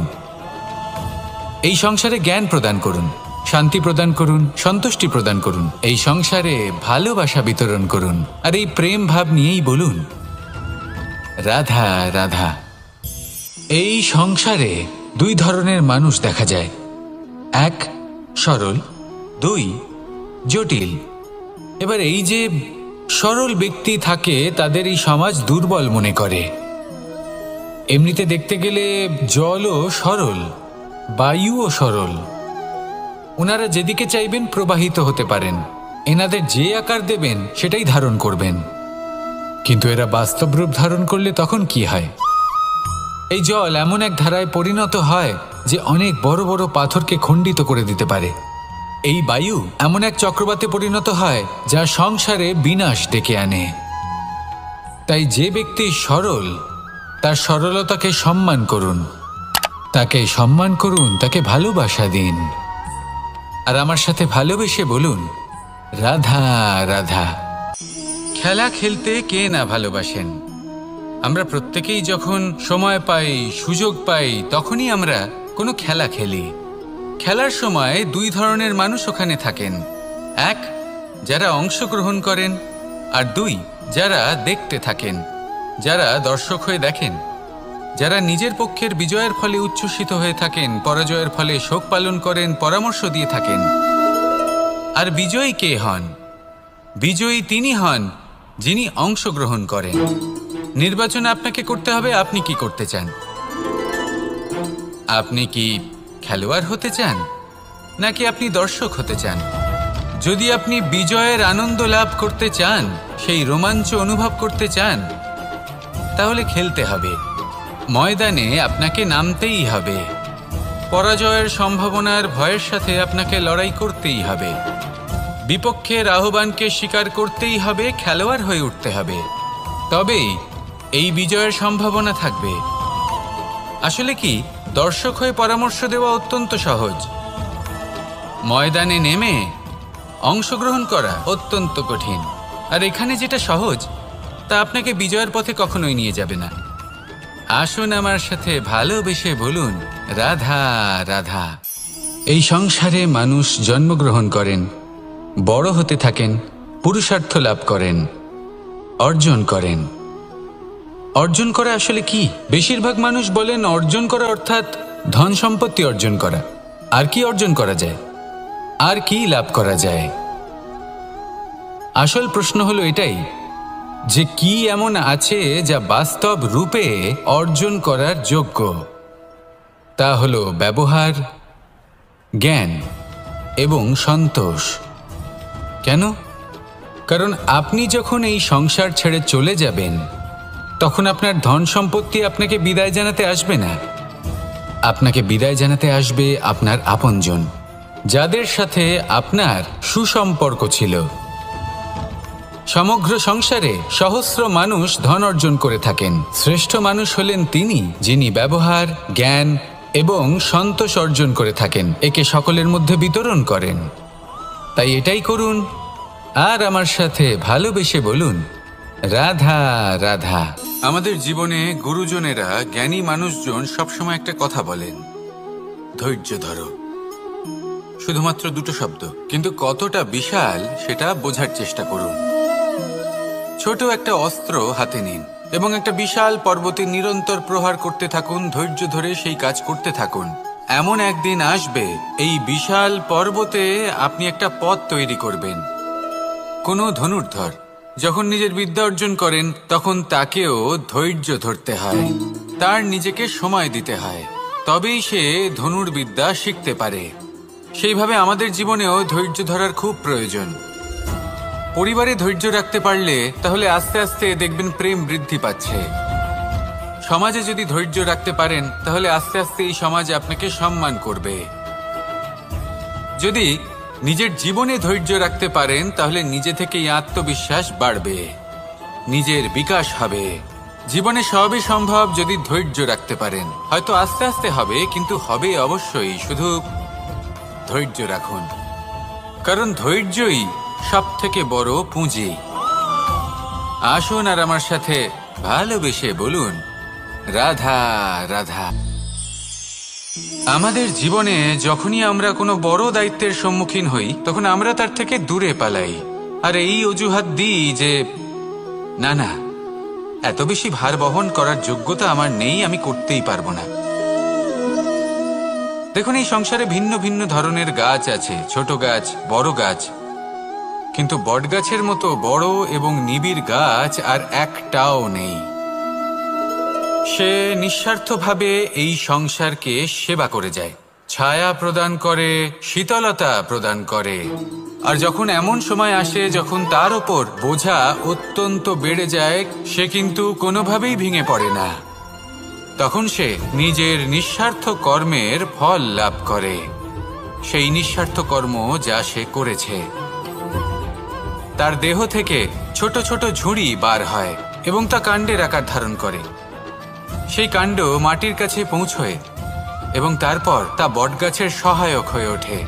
এই সংসারে জ্ঞান প্রদান করুন, শান্তি প্রদান করুন, সন্তুষ্টি প্রদান করুন। এই সংসারে ভালোবাসা বিতরণ করুন, আর এই প্রেম ভাব নিয়েই বলুন, রাধা রাধা। এই সংসারে দুই ধরনের মানুষ দেখা যায়, এক সরল, দুই জটিল। এবার এই যে সরল ব্যক্তি থাকে, তাদের এই সমাজ দুর্বল মনে করে। এমনিতে দেখতে গেলে জলও সরল, বায়ুও সরল। ওনারা যেদিকে চাইবেন প্রবাহিত হতে পারেন, এনাদের যে আকার দেবেন সেটাই ধারণ করবেন। কিন্তু এরা বাস্তব রূপ ধারণ করলে তখন কি হয়? এই জল এমন এক ধারায় পরিণত হয় যে অনেক বড় বড় পাথরকে খণ্ডিত করে দিতে পারে। এই বায়ু এমন এক চক্রবাতে পরিণত হয় যা সংসারে বিনাশ ডেকে আনে। তাই যে ব্যক্তি সরল, তার সরলতাকে সম্মান করুন, তাকে সম্মান করুন, তাকে ভালোবাসা দিন। আর আমার সাথে ভালোবেসে বলুন, রাধা রাধা। খেলা খেলতে কে না ভালোবাসেন? আমরা প্রত্যেকেই যখন সময় পাই, সুযোগ পাই, তখনই আমরা কোনো খেলা খেলি। খেলার সময় দুই ধরনের মানুষ ওখানে থাকেন। এক, যারা অংশগ্রহণ করেন, আর দুই, যারা দেখতে থাকেন, যারা দর্শক হয়ে দেখেন, যারা নিজের পক্ষের বিজয়ের ফলে উচ্ছ্বসিত হয়ে থাকেন, পরাজয়ের ফলে শোক পালন করেন, পরামর্শ দিয়ে থাকেন। আর বিজয়ী কে হন? বিজয়ী তিনি হন যিনি অংশগ্রহণ করেন। নির্বাচন আপনাকে করতে হবে, আপনি কি করতে চান? আপনি কি খেলোয়াড় হতে চান, নাকি আপনি দর্শক হতে চান? যদি আপনি বিজয়ের আনন্দ লাভ করতে চান, সেই রোমাঞ্চ অনুভব করতে চান, তাহলে খেলতে হবে। ময়দানে আপনাকে নামতেই হবে। পরাজয়ের সম্ভাবনার ভয়ের সাথে আপনাকে লড়াই করতেই হবে। বিপক্ষের আহ্বানকে স্বীকার করতেই হবে, খেলোয়াড় হয়ে উঠতে হবে। তবেই এই বিজয়ের সম্ভাবনা থাকবে। আসলে কি, দর্শক হয়ে পরামর্শ দেওয়া অত্যন্ত সহজ। ময়দানে নেমে অংশগ্রহণ করা অত্যন্ত কঠিন। আর এখানে যেটা সহজ, তা আপনাকে বিজয়ের পথে কখনোই নিয়ে যাবে না। আসুন আমার সাথে ভালোবেসে বলুন, রাধা রাধা। এই সংসারে মানুষ জন্মগ্রহণ করেন, বড় হতে থাকেন, পুরুষার্থ লাভ করেন, অর্জন করেন। অর্জন করা আসলে কি? বেশিরভাগ মানুষ বলেন অর্জন করা অর্থাৎ ধন সম্পত্তি অর্জন করা। আর কি অর্জন করা যায়? আর কি লাভ করা যায়? আসল প্রশ্ন হলো এটাই যে কি এমন আছে যা বাস্তব রূপে অর্জন করার যোগ্য। তা হলো ব্যবহার, জ্ঞান এবং সন্তোষ। কেন? কারণ আপনি যখন এই সংসার ছেড়ে চলে যাবেন, তখন আপনার ধন সম্পত্তি আপনাকে বিদায় জানাতে আসবে না। আপনাকে বিদায় জানাতে আসবে আপনার আপনজন, যাদের সাথে আপনার সুসম্পর্ক ছিল। সমগ্র সংসারে সহস্র মানুষ ধন অর্জন করে থাকেন। শ্রেষ্ঠ মানুষ হলেন তিনি যিনি ব্যবহার, জ্ঞান এবং সন্তোষ অর্জন করে থাকেন, একে সকলের মধ্যে বিতরণ করেন। তাই এটাই করুন, আর আমার সাথে ভালোবেসে বলুন, রাধা রাধা। আমাদের জীবনে গুরুজনেরা, জ্ঞানী মানুষজন সবসময় একটা কথা বলেন, ধৈর্য ধরো। শুধুমাত্র দুটো শব্দ, কিন্তু কতটা বিশাল সেটা বোঝার চেষ্টা করুন। ছোট একটা অস্ত্র হাতে নিন এবং একটা বিশাল পর্বতে নিরন্তর প্রহার করতে থাকুন। ধৈর্য ধরে সেই কাজ করতে থাকুন। এমন একদিন আসবে, এই বিশাল পর্বতে আপনি একটা পথ তৈরি করবেন। কোনো ধনুর্ধর যখন নিজের বিদ্যা অর্জন করেন, তখন তাকেও ধৈর্য ধরতে হয়, তার নিজেকে সময় দিতে হয়, তবেই সে ধনুর্বিদ্যা শিখতে পারে। সেইভাবে আমাদের জীবনেও ধৈর্য ধরার খুব প্রয়োজন। পরিবারে ধৈর্য রাখতে পারলে তাহলে আস্তে আস্তে দেখবেন প্রেম বৃদ্ধি পাচ্ছে। সমাজে যদি ধৈর্য রাখতে পারেন, তাহলে আস্তে আস্তে এই সমাজ আপনাকে সম্মান করবে। যদি নিজের জীবনে ধৈর্য রাখতে পারেন, তাহলে নিজে থেকেই আত্মবিশ্বাস বাড়বে, নিজের বিকাশ হবে। জীবনে সবই সম্ভব যদি ধৈর্য রাখতে পারেন। হয়তো আস্তে আস্তে হবে, কিন্তু হবে অবশ্যই। শুধু ধৈর্য রাখুন, কারণ ধৈর্যই সব থেকে বড় পুঁজি। আসুন আর আমার সাথে ভালোবেসে বলুন, রাধা রাধা। আমাদের জীবনে যখনই আমরা কোনো বড় দায়িত্বের সম্মুখীন হই, তখন আমরা তার থেকে দূরে পালাই, আর এই অজুহাত দিই যে না না, এত বেশি ভার বহন করার যোগ্যতা আমার নেই, আমি করতেই পারবো না। দেখুন, এই সংসারে ভিন্ন ভিন্ন ধরনের গাছ আছে, ছোট গাছ, বড় গাছ, কিন্তু বটগাছের মতো বড় এবং নিবিড় গাছ আর একটাও নেই। সে নিঃস্বার্থভাবে এই সংসারকে সেবা করে যায়, ছায়া প্রদান করে, শীতলতা প্রদান করে। আর যখন এমন সময় আসে যখন তার ওপর বোঝা অত্যন্ত বেড়ে যায়, সে কিন্তু কোনোভাবেই ভেঙে পড়ে না। তখন সে নিজের নিঃস্বার্থ কর্মের ফল লাভ করে, সেই নিঃস্বার্থ কর্ম যা সে করেছে। তার দেহ থেকে ছোট ছোট ঝুড়ি বার হয় এবং তা কাণ্ডের আকার ধারণ করে। সেই কাণ্ড মাটির কাছে পৌঁছয় এবং তারপর তা বটগাছের সহায়ক হয়ে ওঠে।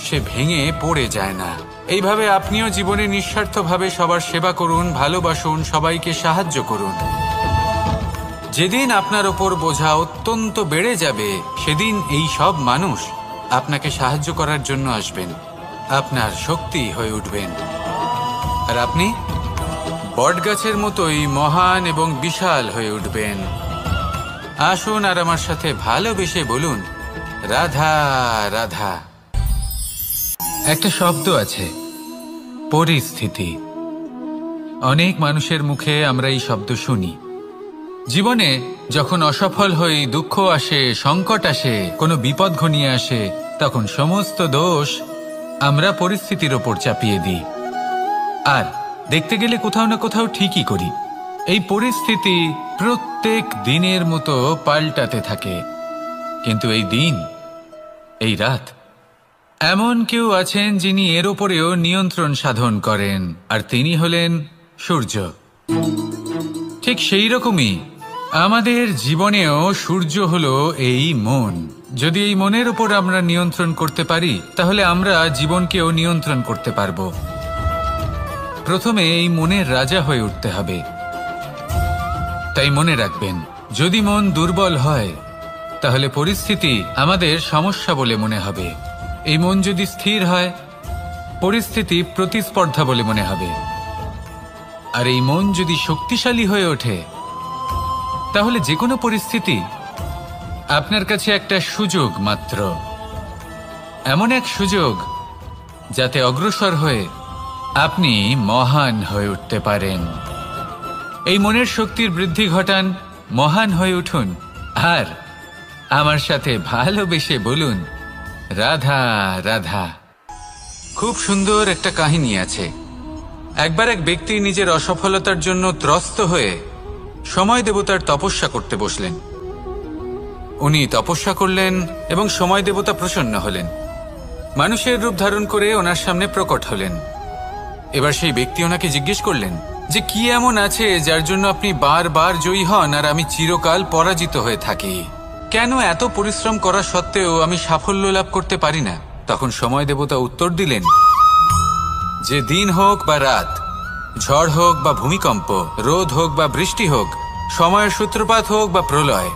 সে ভেঙে পড়ে যায় না। এইভাবে আপনিও জীবনে নিঃস্বার্থভাবে সবার সেবা করুন, ভালোবাসুন, সবাইকে সাহায্য করুন। যেদিন আপনার ওপর বোঝা অত্যন্ত বেড়ে যাবে, সেদিন এই সব মানুষ আপনাকে সাহায্য করার জন্য আসবেন, আপনার শক্তি হয়ে উঠবেন, আর আপনি বটগাছের মতোই মহান এবং বিশাল হয়ে উঠবেন। আসুন আর আমার সাথে ভালোবেসে বলুন, রাধা রাধা। একটা শব্দ আছে, পরিস্থিতি। অনেক মানুষের মুখে আমরা এই শব্দ শুনি। জীবনে যখন অসফল হই, দুঃখ আসে, সংকট আসে, কোনো বিপদ ঘনিয়ে আসে, তখন সমস্ত দোষ আমরা পরিস্থিতির ওপর চাপিয়ে দিই। আর দেখতে গেলে কোথাও না কোথাও ঠিকই করি। এই পরিস্থিতি প্রত্যেক দিনের মতো পাল্টাতে থাকে, কিন্তু এই দিন, এই রাত, এমন কেউ আছেন যিনি এর ওপরেও নিয়ন্ত্রণ সাধন করেন, আর তিনি হলেন সূর্য। ঠিক সেই রকমই আমাদের জীবনেও সূর্য হলো এই মন। যদি এই মনের উপর আমরা নিয়ন্ত্রণ করতে পারি, তাহলে আমরা জীবনকেও নিয়ন্ত্রণ করতে পারবো। প্রথমে এই মনের রাজা হয়ে উঠতে হবে। তাই মনে রাখবেন, যদি মন দুর্বল হয়, তাহলে পরিস্থিতি আমাদের সমস্যা বলে মনে হবে। এই মন যদি স্থির হয়, পরিস্থিতি প্রতিস্পর্ধা বলে মনে হবে। আর এই মন যদি শক্তিশালী হয়ে ওঠে, তাহলে যে কোনো পরিস্থিতি আপনার কাছে একটা সুযোগ মাত্র, এমন এক সুযোগ যাতে অগ্রসর হয়ে আপনি মহান হয়ে উঠতে পারেন। এই মনের শক্তির বৃদ্ধি ঘটান, মহান হয়ে উঠুন, আর আমার সাথে ভালোবেসে বলুন, রাধা রাধা। খুব সুন্দর একটা কাহিনী আছে। একবার এক ব্যক্তি নিজের অসফলতার জন্য ত্রস্ত হয়ে সময় দেবতার তপস্যা করতে বসলেন। উনি তপস্যা করলেন এবং সময় দেবতা প্রসন্ন হলেন, মানুষের রূপ ধারণ করে ওনার সামনে প্রকট হলেন। এবার সেই ব্যক্তি ওনাকে জিজ্ঞেস করলেন যে কি এমন আছে যার জন্য আপনি বারবার জয়ী হন আর আমি চিরকাল পরাজিত হয়ে থাকি? কেন এত পরিশ্রম করা সত্ত্বেও আমি সাফল্য লাভ করতে পারি না? তখন সময় দেবতা উত্তর দিলেন যে দিন হোক বা রাত, ঝড় হোক বা ভূমিকম্প, রোদ হোক বা বৃষ্টি হোক, সময়ের সূত্রপাত হোক বা প্রলয়,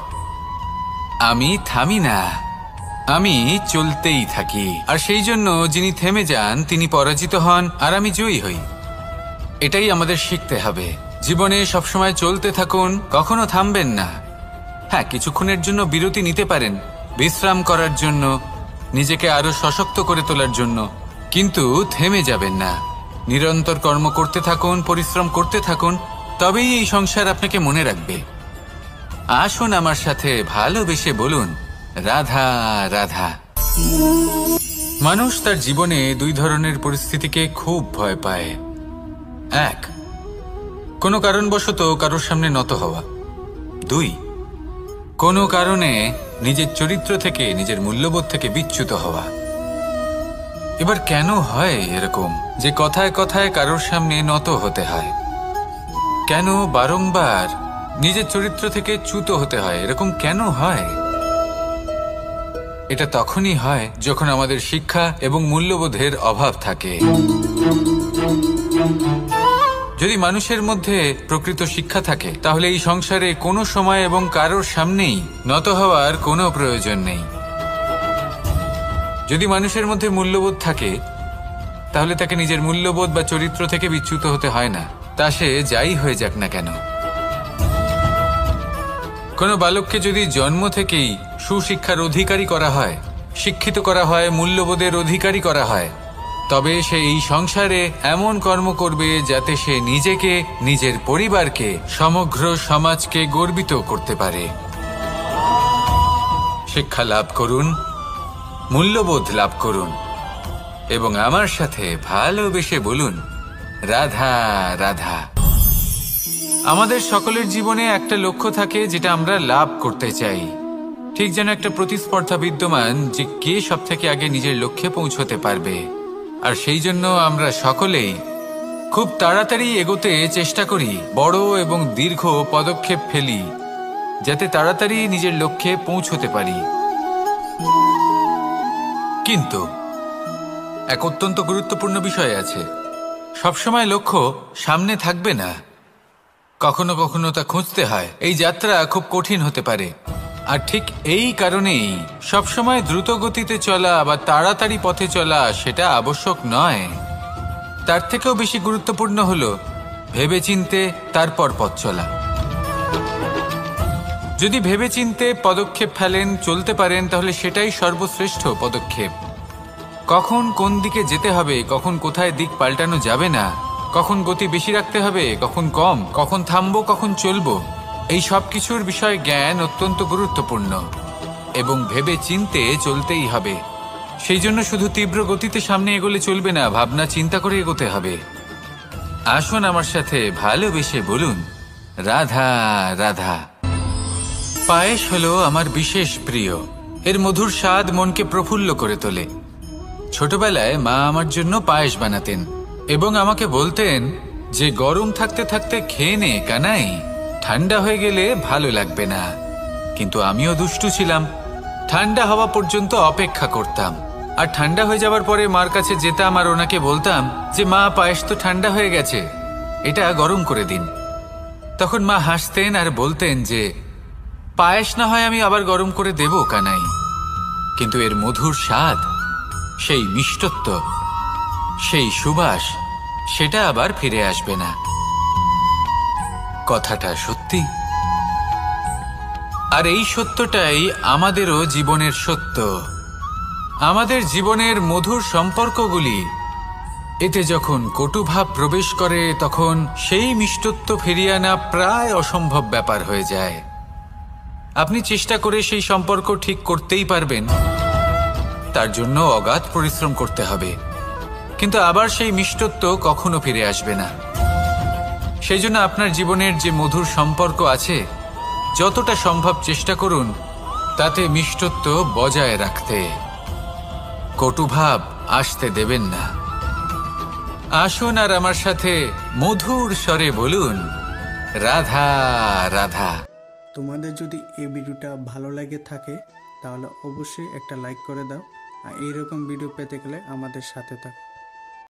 আমি থামি না, আমি চলতেই থাকি। আর সেই জন্য যিনি থেমে যান তিনি পরাজিত হন আর আমি জয়ী হই। এটাই আমাদের শিখতে হবে। জীবনে সবসময় চলতে থাকুন, কখনো থামবেন না। হ্যাঁ, কিছুক্ষণের জন্য বিরতি নিতে পারেন, বিশ্রাম করার জন্য, নিজেকে আরো সশক্ত করে তোলার জন্য, কিন্তু থেমে যাবেন না। নিরন্তর কর্ম করতে থাকুন, পরিশ্রম করতে থাকুন, তবেই এই সংসার আপনাকে মনে রাখবে। আসুন আমার সাথে ভালোবেসে বলুন, রাধা রাধা। মানুষ তার জীবনে দুই ধরনের পরিস্থিতিকে খুব ভয় পায়। এক, কোনো কারণবশত কারোর সামনে নত হওয়া। দুই, কোনো কারণে নিজের চরিত্র থেকে, নিজের মূল্যবোধ থেকে বিচ্যুত হওয়া। এবার কেন হয় এরকম যে কথায় কথায় কারোর সামনে নত হতে হয়? কেন বারংবার নিজের চরিত্র থেকে চ্যুত হতে হয়? এরকম কেন হয়? এটা তখনই হয় যখন আমাদের শিক্ষা এবং মূল্যবোধের অভাব থাকে। যদি মানুষের মধ্যে প্রকৃত শিক্ষা থাকে, তাহলে এই সংসারে কোনো সময় এবং কারোর সামনেই নত হওয়ার কোনো প্রয়োজন নেই। যদি মানুষের মধ্যে মূল্যবোধ থাকে, তাহলে তাকে নিজের মূল্যবোধ বা চরিত্র থেকে বিচ্যুত হতে হয় না, তা সে যাই হয়ে যাক না কেন। কোনো বালককে যদি জন্ম থেকেই সুশিক্ষার অধিকারী করা হয়, শিক্ষিত করা হয়, মূল্যবোধের অধিকারী করা হয়, তবে সে এই সংসারে এমন কর্ম করবে যাতে সে নিজেকে, নিজের পরিবারকে, সমগ্র সমাজকে গর্বিত করতে পারে। শিক্ষা লাভ করুন, মূল্যবোধ লাভ করুন এবং আমার সাথে ভালোবেসে বলুন, রাধা রাধা। আমাদের সকলের জীবনে একটা লক্ষ্য থাকে যেটা আমরা লাভ করতে চাই। ঠিক যেন একটা প্রতিস্পর্ধা বিদ্যমান যে কে সব থেকে আগে নিজের লক্ষ্যে পৌঁছতে পারবে। আর সেই জন্য আমরা সকলেই খুব তাড়াতাড়ি এগোতে চেষ্টা করি, বড় এবং দীর্ঘ পদক্ষেপ ফেলি, যাতে তাড়াতাড়ি নিজের লক্ষ্যে পৌঁছতে পারি। কিন্তু এক অত্যন্ত গুরুত্বপূর্ণ বিষয় আছে, সবসময় লক্ষ্য সামনে থাকবে না, কখনো কখনো তা খুঁজতে হয়। এই যাত্রা খুব কঠিন হতে পারে, আর ঠিক এই কারণেই সবসময় দ্রুত গতিতে চলা বা তাড়াতাড়ি পথে চলা সেটা আবশ্যক নয়। তার থেকেও বেশি গুরুত্বপূর্ণ হলো ভেবেচিন্তে তারপর পথ চলা। যদি ভেবেচিন্তে পদক্ষেপ ফেলেন, চলতে পারেন, তাহলে সেটাই সর্বশ্রেষ্ঠ পদক্ষেপ। কখন কোন দিকে যেতে হবে, কখন কোথায় দিক পাল্টানো যাবে না, কখন গতি বেশি রাখতে হবে, কখন কম, কখন থামবো, কখন চলবো, এই সব কিছুর বিষয়ে জ্ঞান অত্যন্ত গুরুত্বপূর্ণ এবং ভেবে চিন্তে চলতেই হবে। সেই জন্য শুধু তীব্র গতিতে সামনে এগোলে চলবে না, ভাবনা চিন্তা করে এগোতে হবে। আসুন আমার সাথে ভালোবেসে বলুন, রাধা রাধা। পায়েস হলো আমার বিশেষ প্রিয়। এর মধুর স্বাদ মনকে প্রফুল্ল করে তোলে। ছোটবেলায় মা আমার জন্য পায়েস বানাতেন এবং আমাকে বলতেন যে গরম থাকতে থাকতে খেয়ে নে কানাই, ঠান্ডা হয়ে গেলে ভালো লাগবে না। কিন্তু আমিও দুষ্টু ছিলাম, ঠান্ডা হওয়া পর্যন্ত অপেক্ষা করতাম, আর ঠান্ডা হয়ে যাওয়ার পরে মার কাছে যেতাম আর ওনাকে বলতাম যে মা, পায়েস তো ঠান্ডা হয়ে গেছে, এটা গরম করে দিন। তখন মা হাসতেন আর বলতেন যে পায়েস না হয় আমি আবার গরম করে দেব কানাই, কিন্তু এর মধুর স্বাদ, সেই মিষ্টত্ব, সেই সুবাস, সেটা আবার ফিরে আসবে না। কথাটা সত্যি, আর এই সত্যটাই আমাদেরও জীবনের সত্য। আমাদের জীবনের মধুর সম্পর্কগুলি, এতে যখন কটুভাব প্রবেশ করে তখন সেই মিষ্টত্ব ফিরিয়ে আনা প্রায় অসম্ভব ব্যাপার হয়ে যায়। আপনি চেষ্টা করে সেই সম্পর্ক ঠিক করতেই পারবেন, তার জন্য অগাধ পরিশ্রম করতে হবে, কিন্তু আবার সেই মিষ্টত্ব কখনো ফিরে আসবে না। সেই জন্য আপনার জীবনের যে মধুর সম্পর্ক আছে, যতটা সম্ভব চেষ্টা করুন তাতে মিষ্টত্ব বজায় রাখতে। কটুভাব আসতে দেবেন না। আসুন আর আমার সাথে মধুর স্বরে বলুন, রাধা রাধা। তোমাদের যদি এই ভিডিওটা ভালো লাগে থাকে তাহলে অবশ্যই একটা লাইক করে দাও, আর এইরকম ভিডিও পেতে গেলে আমাদের সাথে থাকো।